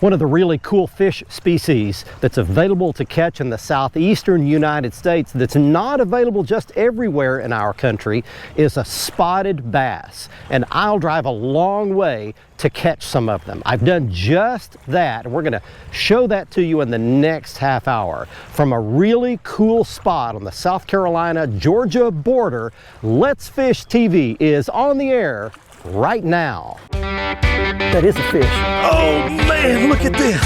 One of the really cool fish species that's available to catch in the southeastern United States that's not available just everywhere in our country is a spotted bass. And I'll drive a long way to catch some of them. I've done just that, and we're going to show that to you in the next half hour. From a really cool spot on the South Carolina-Georgia border, Let's Fish TV is on the air right now. That is a fish. Oh man, look at this.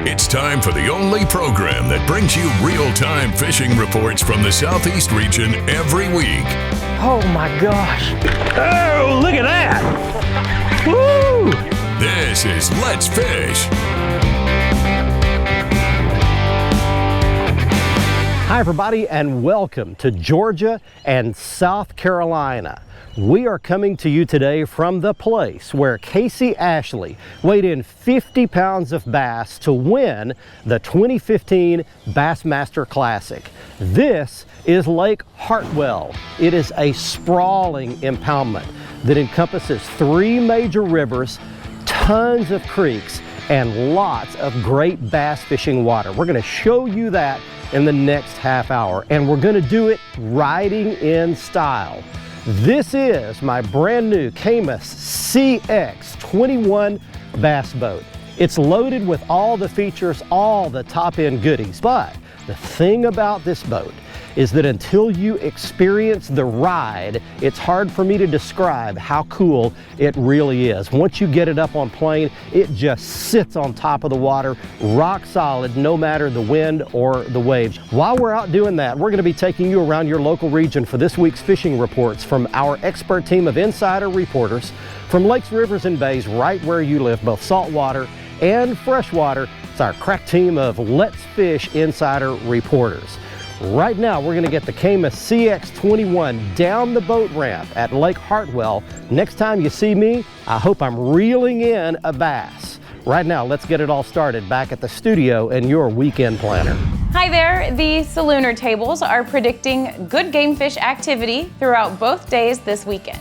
It's time for the only program that brings you real-time fishing reports from the Southeast region every week. Oh my gosh. Oh, look at that. Woo! This is Let's Fish. Hi everybody, and welcome to Georgia and South Carolina. We are coming to you today from the place where Casey Ashley weighed in 50 pounds of bass to win the 2015 Bassmaster Classic. This is Lake Hartwell. It is a sprawling impoundment that encompasses 3 major rivers, tons of creeks, and lots of great bass fishing water. We're going to show you that in the next half hour, and we're going to do it riding in style. This is my brand new Camus CX21 bass boat. It's loaded with all the features, all the top-end goodies, but the thing about this boat is that until you experience the ride, it's hard for me to describe how cool it really is. Once you get it up on plane, it just sits on top of the water, rock solid, no matter the wind or the waves. While we're out doing that, we're gonna be taking you around your local region for this week's fishing reports from our expert team of insider reporters from lakes, rivers, and bays right where you live, both saltwater and freshwater. It's our crack team of Let's Fish insider reporters. Right now, we're going to get the Camus CX21 down the boat ramp at Lake Hartwell. Next time you see me, I hope I'm reeling in a bass. Right now, let's get it all started back at the studio and your weekend planner. Hi there. The Salooner tables are predicting good game fish activity throughout both days this weekend.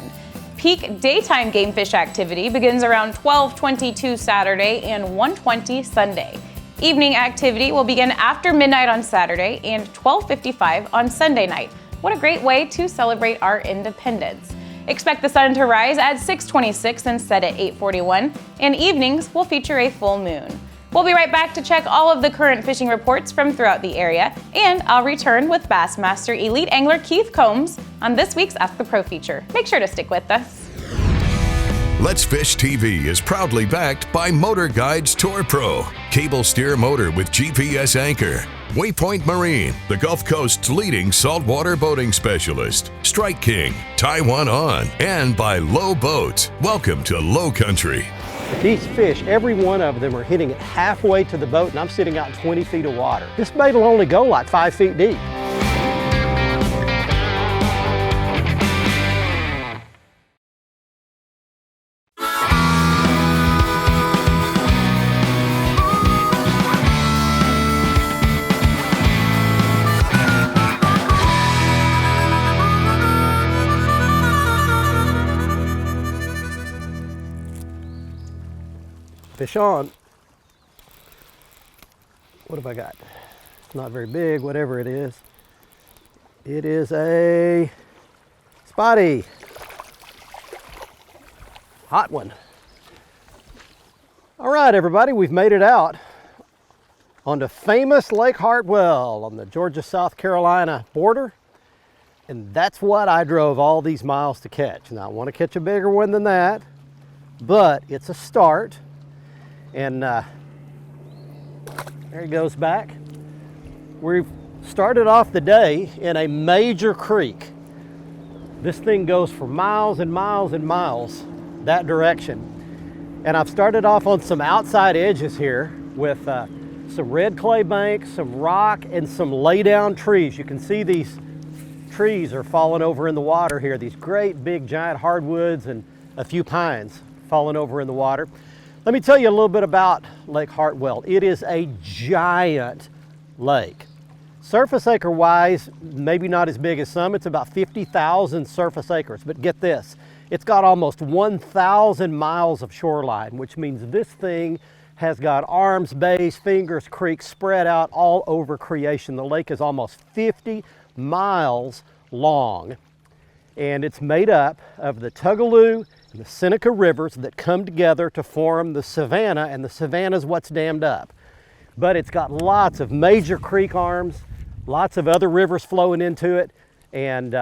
Peak daytime game fish activity begins around 12:22 Saturday and 1:20 Sunday. Evening activity will begin after midnight on Saturday and 12:55 on Sunday night. What a great way to celebrate our independence. Expect the sun to rise at 6:26 and set at 8:41, and evenings will feature a full moon. We'll be right back to check all of the current fishing reports from throughout the area, and I'll return with Bassmaster Elite Angler Keith Combs on this week's Ask the Pro feature. Make sure to stick with us. Let's Fish TV is proudly backed by MotorGuide's Tour Pro, cable steer motor with GPS anchor, WAYPOINT Marine, the Gulf Coast's leading saltwater boating specialist, Strike King, Taiwan On, and by Low Boats. Welcome to Low Country. These fish, every one of them are hitting it halfway to the boat, and I'm sitting out 20 feet of water. This bait will only go like 5 feet deep. Fish on. What have I got? It's not very big, whatever it is. It is a spotty. Hot one. All right, everybody, we've made it out onto famous Lake Hartwell on the Georgia-South Carolina border. And that's what I drove all these miles to catch. Now, I want to catch a bigger one than that, but it's a start. And there he goes back. We've started off the day in a major creek. This thing goes for miles and miles and miles that direction. And I've started off on some outside edges here with some red clay banks, some rock, and some lay down trees. You can see these trees are falling over in the water here. These great big giant hardwoods and a few pines falling over in the water. Let me tell you a little bit about Lake Hartwell. It is a giant lake. Surface acre wise, maybe not as big as some. It's about 50,000 surface acres, but get this, It's got almost 1,000 miles of shoreline, which means this thing has got arms, bays, fingers, creeks spread out all over creation. The lake is almost 50 miles long, and it's made up of the Tugaloo and the Seneca rivers that come together to form the Savannah, and the Savannah is what's dammed up. But it's got lots of major creek arms, lots of other rivers flowing into it, and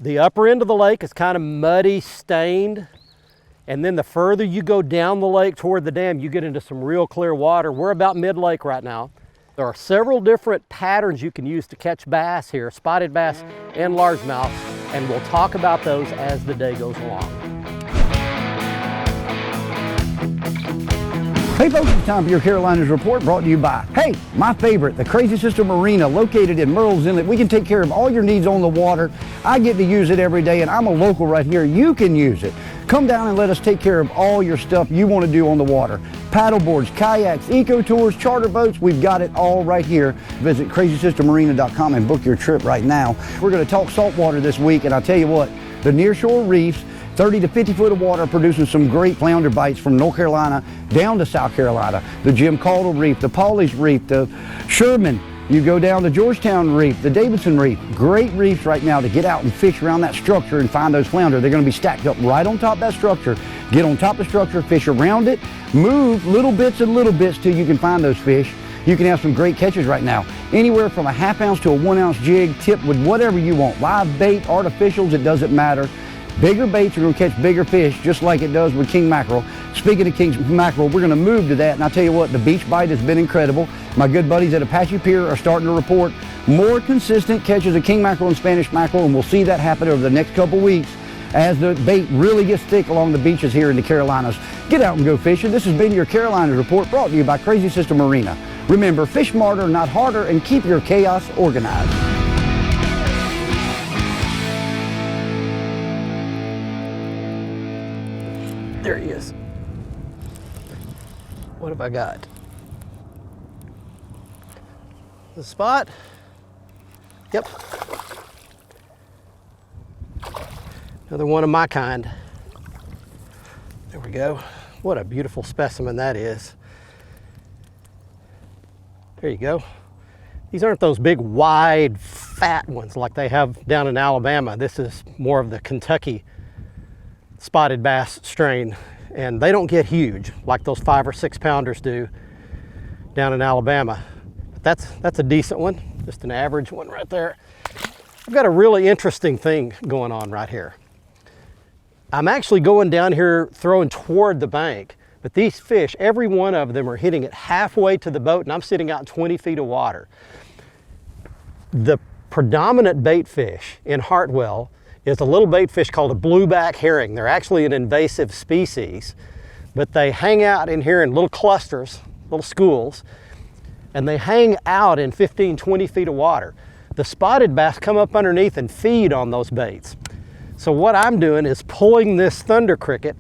the upper end of the lake is kind of muddy, stained. And then the further you go down the lake toward the dam, you get into some real clear water. We're about mid-lake right now. There are several different patterns you can use to catch bass here, spotted bass and largemouth, and we'll talk about those as the day goes along. Hey folks, it's time for your Carolinas Report, brought to you by, hey, my favorite, the Crazy Sister Marina, located in Murrells Inlet. We can take care of all your needs on the water. I get to use it every day, and I'm a local right here. You can use it. Come down and let us take care of all your stuff you want to do on the water. Paddle boards, kayaks, eco tours, charter boats, we've got it all right here. Visit crazysistermarina.com and book your trip right now. We're going to talk saltwater this week, and I'll tell you what, the nearshore reefs, 30 to 50 foot of water, producing some great flounder bites from North Carolina down to South Carolina. The Jim Caldwell Reef, the Pawleys Reef, the Sherman, you go down the Georgetown Reef, the Davidson Reef. Great reefs right now to get out and fish around that structure and find those flounder. They're going to be stacked up right on top of that structure. Get on top of the structure, fish around it, move little bits till you can find those fish. You can have some great catches right now. Anywhere from a ½ ounce to a 1 ounce jig, tipped with whatever you want. Live bait, artificials, it doesn't matter. Bigger baits are going to catch bigger fish, just like it does with king mackerel. Speaking of king mackerel, we're going to move to that, and I'll tell you what, the beach bite has been incredible. My good buddies at Apache Pier are starting to report more consistent catches of king mackerel and Spanish mackerel, and we'll see that happen over the next couple weeks as the bait really gets thick along the beaches here in the Carolinas. Get out and go fishing. This has been your Carolinas Report, brought to you by Crazy Sister Marina. Remember, fish smarter, not harder, and keep your chaos organized. There he is. What have I got? The spot? Yep. Another one of my kind. There we go. What a beautiful specimen that is. There you go. These aren't those big, wide, fat ones like they have down in Alabama. This is more of the Kentucky spotted bass strain, and they don't get huge like those 5 or 6 pounders do down in Alabama. But that's a decent one, just an average one right there. I've got a really interesting thing going on right here. I'm actually going down here throwing toward the bank, but these fish, every one of them are hitting it halfway to the boat, and I'm sitting out in 20 feet of water. The predominant bait fish in Hartwell is a little bait fish called a blueback herring. They're actually an invasive species, but they hang out in here in little clusters, little schools, and they hang out in 15, 20 feet of water. The spotted bass come up underneath and feed on those baits. So what I'm doing is pulling this thunder cricket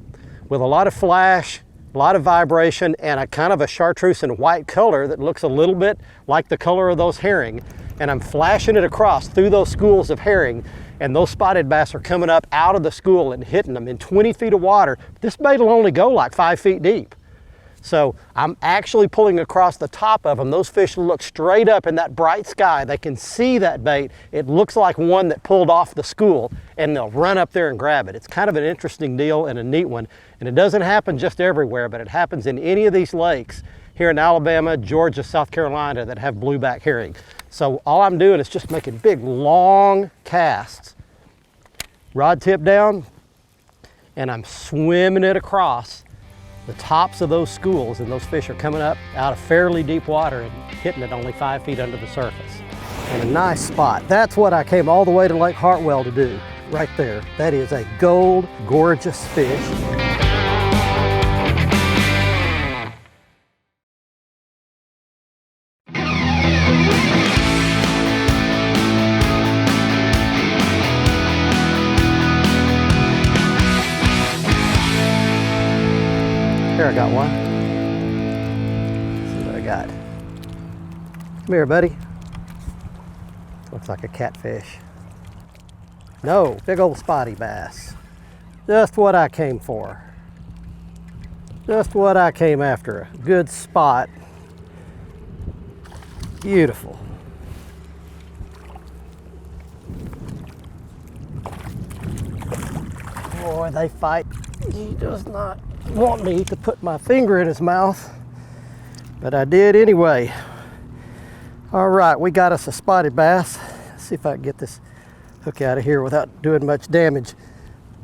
with a lot of flash, a lot of vibration, and a kind of a chartreuse and white color that looks a little bit like the color of those herring, and I'm flashing it across through those schools of herring, and those spotted bass are coming up out of the school and hitting them in 20 feet of water. This bait will only go like 5 feet deep. So I'm actually pulling across the top of them. Those fish look straight up in that bright sky. They can see that bait. It looks like one that pulled off the school, and they'll run up there and grab it. It's kind of an interesting deal and a neat one. And it doesn't happen just everywhere, but it happens in any of these lakes here in Alabama, Georgia, South Carolina that have blueback herring. So all I'm doing is just making big, long casts, rod tip down, and I'm swimming it across the tops of those schools, and those fish are coming up out of fairly deep water and hitting it only 5 feet under the surface. And a nice spot. That's what I came all the way to Lake Hartwell to do, right there. That is a gold, gorgeous fish. Here, I got one. Let's see what I got. Come here, buddy. Looks like a catfish. No, big old spotty bass. Just what I came for. Just what I came after. A good spot. Beautiful. Boy, they fight. He does not want me to put my finger in his mouth, but I did anyway. All right, we got us a spotted bass. Let's see if I can get this hook out of here without doing much damage.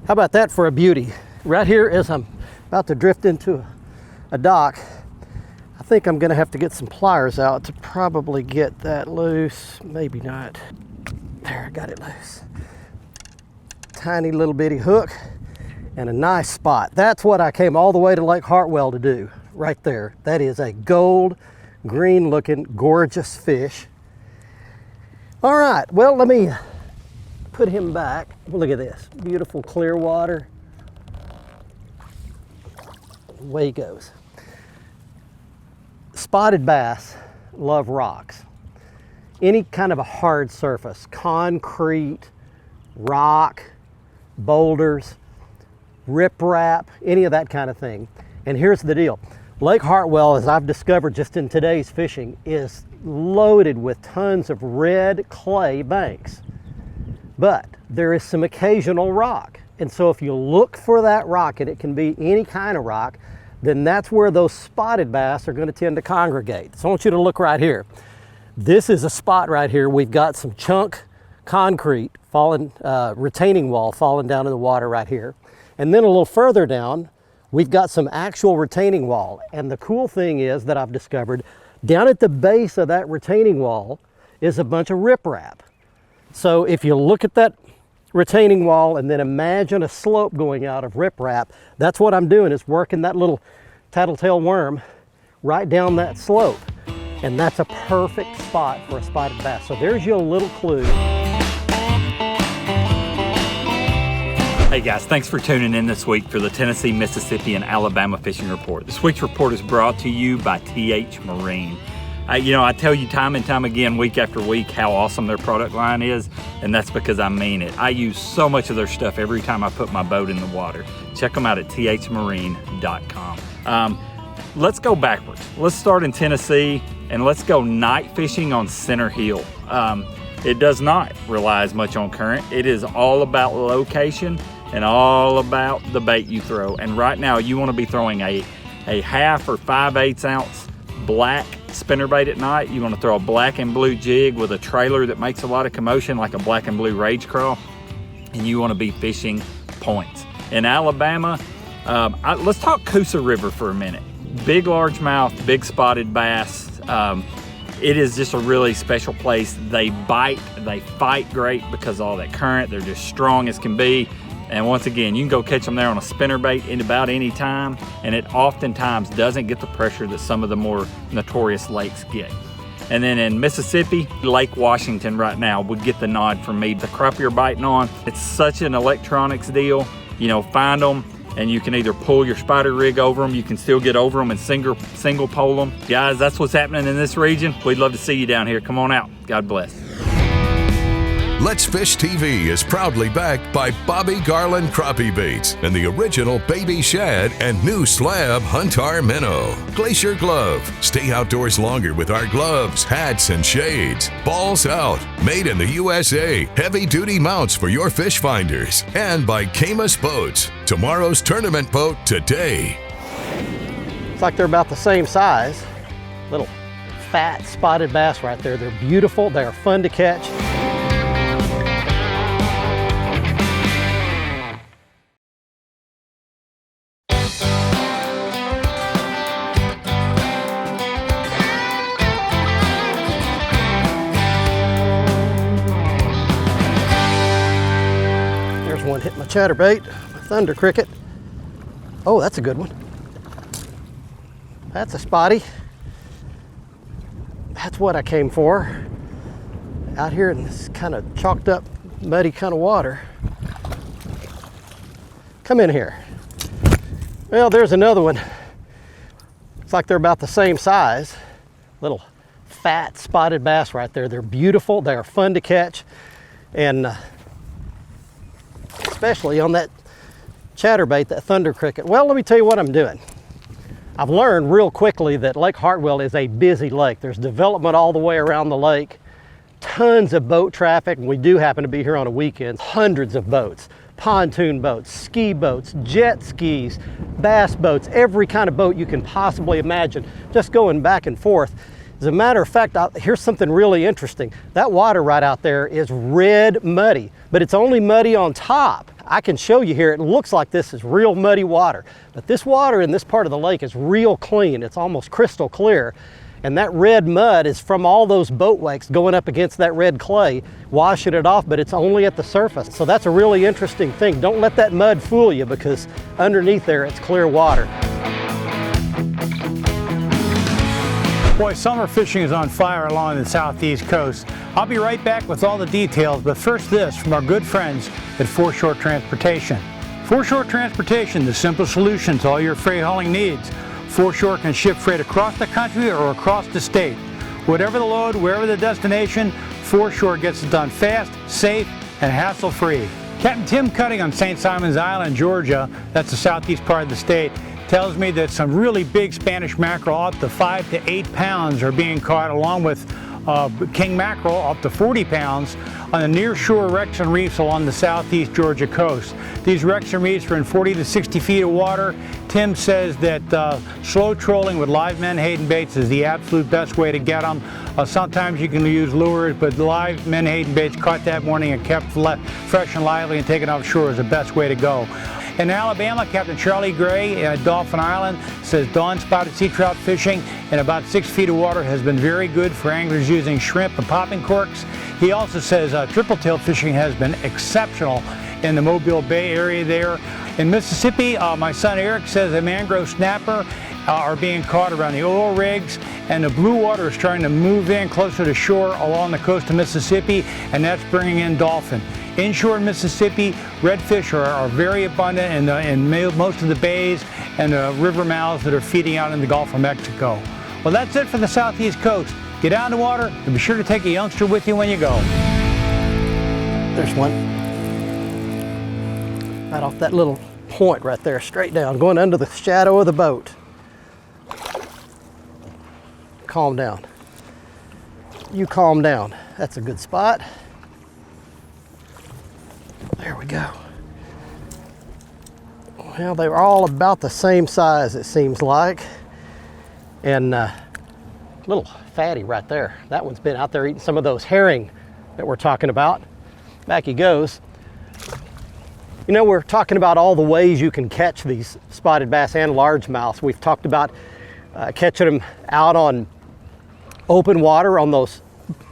How about that for a beauty? Right here, as I'm about to drift into a dock, I think I'm gonna have to get some pliers out to probably get that loose. Maybe not. There, I got it loose. Tiny little bitty hook and a nice spot. That's what I came all the way to Lake Hartwell to do, right there. That is a gold, green looking, gorgeous fish. All right, well, let me put him back. Look at this, beautiful clear water. Away he goes. Spotted bass love rocks. Any kind of a hard surface, concrete, rock, boulders, riprap, any of that kind of thing. And here's the deal. Lake Hartwell, as I've discovered just in today's fishing, is loaded with tons of red clay banks. But there is some occasional rock. And so if you look for that rock, and it can be any kind of rock, then that's where those spotted bass are going to tend to congregate. So I want you to look right here. This is a spot right here. We've got some chunk concrete falling, retaining wall falling down in the water right here. And then a little further down, we've got some actual retaining wall. And the cool thing is that I've discovered down at the base of that retaining wall is a bunch of riprap. So if you look at that retaining wall and then imagine a slope going out of riprap, that's what I'm doing, is working that little tattletale worm right down that slope. And that's a perfect spot for a spotted bass. So there's your little clue. Hey guys, thanks for tuning in this week for the Tennessee, Mississippi, and Alabama Fishing Report. This week's report is brought to you by TH Marine. I tell you time and time again, week after week, how awesome their product line is, and that's because I mean it. I use so much of their stuff every time I put my boat in the water. Check them out at thmarine.com. Let's go backwards. Let's start in Tennessee, and let's go night fishing on Center Hill. It does not rely as much on current. It is all about location and all about the bait you throw. And right now you want to be throwing a 1/2 or 5/8 ounce black spinnerbait at night. You want to throw a black and blue jig with a trailer that makes a lot of commotion, like a black and blue rage crawl, and you want to be fishing points. In Alabama, let's talk Coosa River for a minute. Big largemouth, big spotted bass. It is just a really special place. They bite, they fight great because of all that current. They're just strong as can be. And once again, you can go catch them there on a spinnerbait in about any time, and it oftentimes doesn't get the pressure that some of the more notorious lakes get. And then in Mississippi, Lake Washington right now would get the nod from me. The crappie you're biting on, it's such an electronics deal. Find them, and you can either pull your spider rig over them, you can still get over them and single pole them. Guys, that's what's happening in this region. We'd love to see you down here. Come on out. God bless. Let's Fish TV is proudly backed by Bobby Garland Crappie Baits and the original Baby Shad and new slab Huntar Minnow. Glacier Glove. Stay outdoors longer with our gloves, hats, and shades. Balls Out. Made in the USA. Heavy duty mounts for your fish finders. And by Camus Boats. Tomorrow's tournament boat today. It's like they're about the same size. Little fat spotted bass right there. They're beautiful. They're fun to catch. One hit my chatterbait, my thunder cricket. Oh, that's a good one. That's a spotty. That's what I came for. Out here in this kind of chalked up, muddy kind of water. Come in here. Well, there's another one. It's like they're about the same size. Little fat spotted bass right there. They're beautiful. They're fun to catch. And especially on that chatterbait, that thunder cricket? Well, let me tell you what I'm doing. I've learned real quickly that Lake Hartwell is a busy lake. There's development all the way around the lake, tons of boat traffic, and we do happen to be here on a weekend. Hundreds of boats, pontoon boats, ski boats, jet skis, bass boats, every kind of boat you can possibly imagine, just going back and forth. As a matter of fact, here's something really interesting. That water right out there is red muddy, but it's only muddy on top. I can show you here, it looks like this is real muddy water, but this water in this part of the lake is real clean. It's almost crystal clear. And that red mud is from all those boat wakes going up against that red clay, washing it off, but it's only at the surface. So that's a really interesting thing. Don't let that mud fool you, because underneath there it's clear water. Boy, summer fishing is on fire along the southeast coast. I'll be right back with all the details, but first this from our good friends at Foreshore Transportation. Foreshore Transportation, the simple solution to all your freight hauling needs. Foreshore can ship freight across the country or across the state. Whatever the load, wherever the destination, Foreshore gets it done fast, safe, and hassle-free. Captain Tim Cutting on St. Simon's Island, Georgia, that's the southeast part of the state, tells me that some really big Spanish mackerel up to 5 to 8 pounds are being caught, along with king mackerel up to 40 pounds on the near shore wrecks and reefs along the southeast Georgia coast. These wrecks and reefs are in 40 to 60 feet of water. Tim says that slow trolling with live menhaden baits is the absolute best way to get them. Sometimes you can use lures, but live menhaden baits caught that morning and kept fresh and lively and taken offshore is the best way to go. In Alabama, Captain Charlie Gray at Dauphin Island says dawn spotted sea trout fishing in about 6 feet of water has been very good for anglers using shrimp and popping corks. He also says triple tail fishing has been exceptional in the Mobile Bay area there. In Mississippi, my son Eric says a mangrove snapper are being caught around the oil rigs, and the blue water is starting to move in closer to shore along the coast of Mississippi, and that's bringing in dolphin. Inshore in Mississippi, redfish are very abundant in most of the bays and the river mouths that are feeding out in the Gulf of Mexico. Well, that's it for the southeast coast. Get out in the water and be sure to take a youngster with you when you go. There's one. Right off that little point right there, straight down, going under the shadow of the boat. Calm down. You calm down. That's a good spot. There we go. Well, they were all about the same size, it seems like. And little fatty right there. That one's been out there eating some of those herring that we're talking about. Back he goes. You know, we're talking about all the ways you can catch these spotted bass and largemouths. We've talked about catching them out on open water on those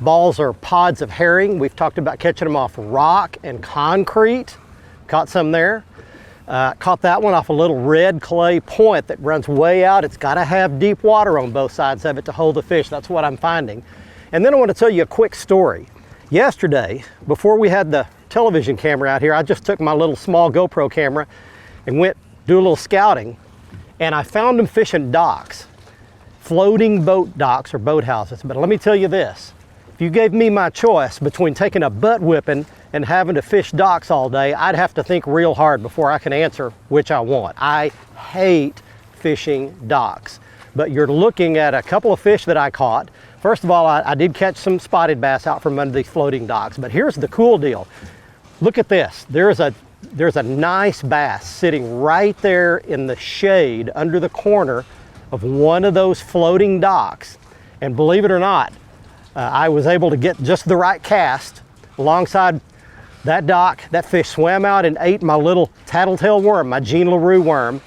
balls or pods of herring. We've talked about catching them off rock and concrete. Caught some there. Caught that one off a little red clay point that runs way out. It's got to have deep water on both sides of it to hold the fish. That's what I'm finding. And then I want to tell you a quick story. Yesterday, before we had the television camera out here, I just took my little small GoPro camera and went do a little scouting, and I found them fishing docks, floating boat docks or boathouses. But let me tell you this. If you gave me my choice between taking a butt whipping and having to fish docks all day, I'd have to think real hard before I can answer which I want. I hate fishing docks. But you're looking at a couple of fish that I caught. First of all, I did catch some spotted bass out from under these floating docks. But here's the cool deal. Look at this. There's a nice bass sitting right there in the shade under the corner of one of those floating docks. And believe it or not, I was able to get just the right cast alongside that dock. That fish swam out and ate my little tattletale worm, my Jean LaRue worm.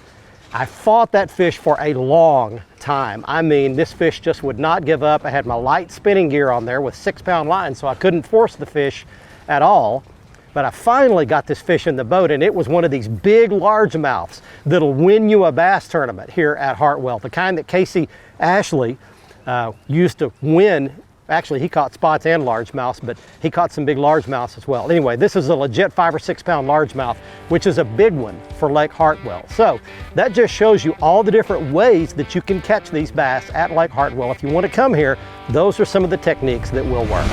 I fought that fish for a long time. I mean, this fish just would not give up. I had my light spinning gear on there with 6-pound line, so I couldn't force the fish at all. But I finally got this fish in the boat, and it was one of these big largemouths that'll win you a bass tournament here at Hartwell, the kind that Casey Ashley used to win. Actually, he caught spots and largemouths, but he caught some big largemouths as well. Anyway, this is a legit 5 or 6 pound largemouth, which is a big one for Lake Hartwell. So that just shows you all the different ways that you can catch these bass at Lake Hartwell. If you want to come here, those are some of the techniques that will work.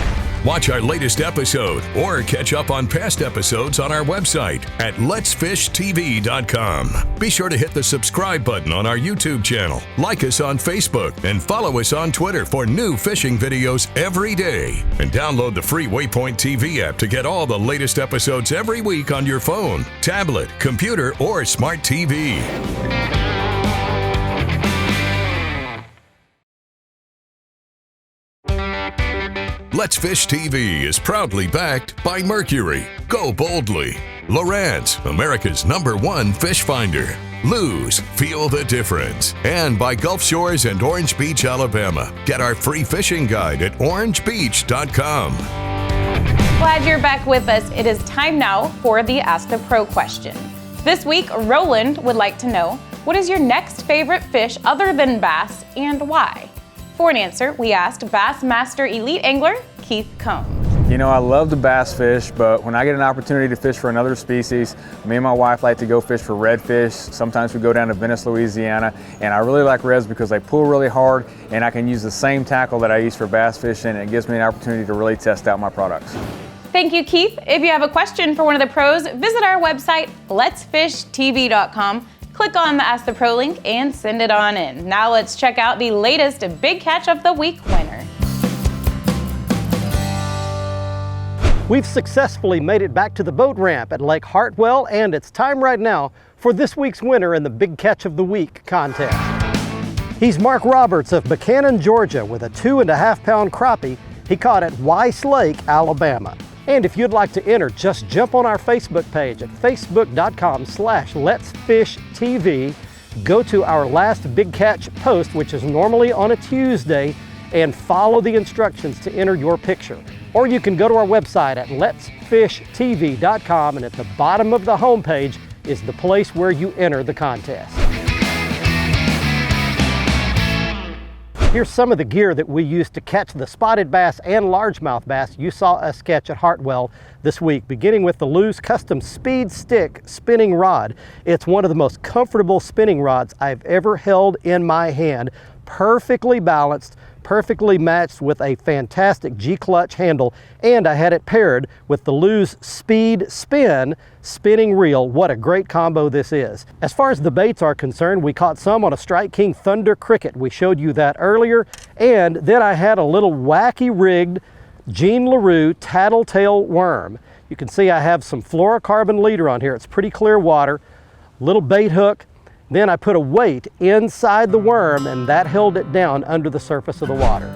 Watch our latest episode or catch up on past episodes on our website at letsfishtv.com. Be sure to hit the subscribe button on our YouTube channel, like us on Facebook, and follow us on Twitter for new fishing videos every day. And download the free WAYPOINT TV app to get all the latest episodes every week on your phone, tablet, computer, or smart TV. Let's Fish TV is proudly backed by Mercury, Go Boldly, Lowrance, America's #1 fish finder, Lose, Feel the Difference, and by Gulf Shores and Orange Beach, Alabama. Get our free fishing guide at orangebeach.com. Glad you're back with us. It is time now for the Ask the Pro question. This week, Roland would like to know, what is your next favorite fish other than bass and why? For an answer, we asked Bass Master Elite Angler Keith Combs. You know, I love to bass fish, but when I get an opportunity to fish for another species, me and my wife like to go fish for redfish. Sometimes we go down to Venice, Louisiana, and I really like reds because they pull really hard, and I can use the same tackle that I use for bass fishing, and it gives me an opportunity to really test out my products. Thank you, Keith. If you have a question for one of the pros, visit our website, letsfishtv.com. Click on the Ask the Pro link and send it on in. Now let's check out the latest Big Catch of the Week winner. We've successfully made it back to the boat ramp at Lake Hartwell, and it's time right now for this week's winner in the Big Catch of the Week contest. He's Mark Roberts of Buchanan, Georgia, with a 2.5-pound crappie he caught at Weiss Lake, Alabama. And if you'd like to enter, just jump on our Facebook page at facebook.com/letsfishtv. Go to our last Big Catch post, which is normally on a Tuesday, and follow the instructions to enter your picture. Or you can go to our website at letsfishtv.com, and at the bottom of the homepage is the place where you enter the contest. Here's some of the gear that we used to catch the spotted bass and largemouth bass you saw us catch at Hartwell this week, beginning with the Lew's Custom Speed Stick spinning rod. It's one of the most comfortable spinning rods I've ever held in my hand. Perfectly balanced, perfectly matched with a fantastic G-clutch handle, and I had it paired with the Lew's Speed Spin spinning reel. What a great combo this is. As far as the baits are concerned, we caught some on a Strike King Thunder Cricket. We showed you that earlier. And then I had a little wacky rigged Jean LaRue tattletale worm. You can see I have some fluorocarbon leader on here. It's pretty clear water, little bait hook. Then I put a weight inside the worm, and that held it down under the surface of the water.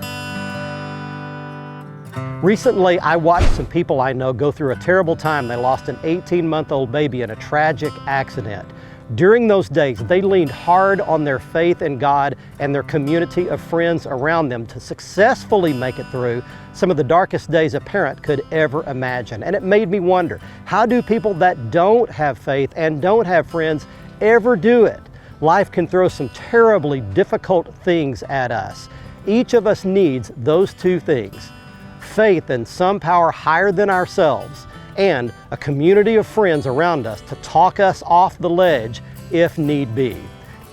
Recently, I watched some people I know go through a terrible time. They lost an 18-month-old baby in a tragic accident. During those days, they leaned hard on their faith in God and their community of friends around them to successfully make it through some of the darkest days a parent could ever imagine. And it made me wonder, how do people that don't have faith and don't have friends ever do it? Life can throw some terribly difficult things at us. Each of us needs those two things: faith in some power higher than ourselves, and a community of friends around us to talk us off the ledge if need be.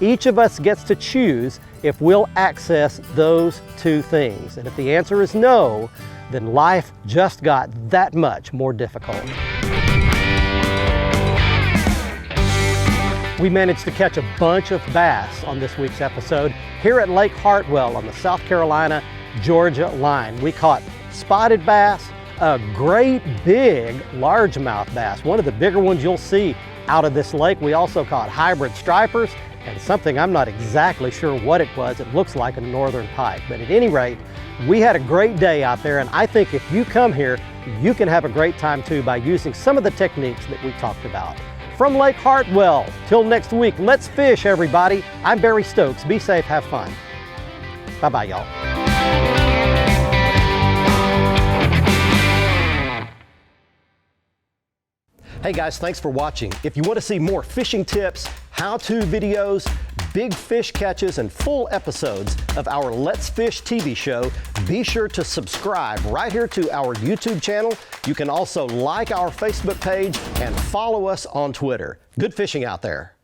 Each of us gets to choose if we'll access those two things. And if the answer is no, then life just got that much more difficult. We managed to catch a bunch of bass on this week's episode here at Lake Hartwell on the South Carolina-Georgia line. We caught spotted bass, a great big largemouth bass, one of the bigger ones you'll see out of this lake. We also caught hybrid stripers and something I'm not exactly sure what it was. It looks like a northern pike. But at any rate, we had a great day out there, and I think if you come here, you can have a great time too by using some of the techniques that we talked about. From Lake Hartwell, till next week, let's fish, everybody. I'm Barry Stokes. Be safe, have fun. Bye-bye, y'all. Hey guys, thanks for watching. If you want to see more fishing tips, how-to videos, big fish catches, and full episodes of our Let's Fish TV show, be sure to subscribe right here to our YouTube channel. You can also like our Facebook page and follow us on Twitter. Good fishing out there.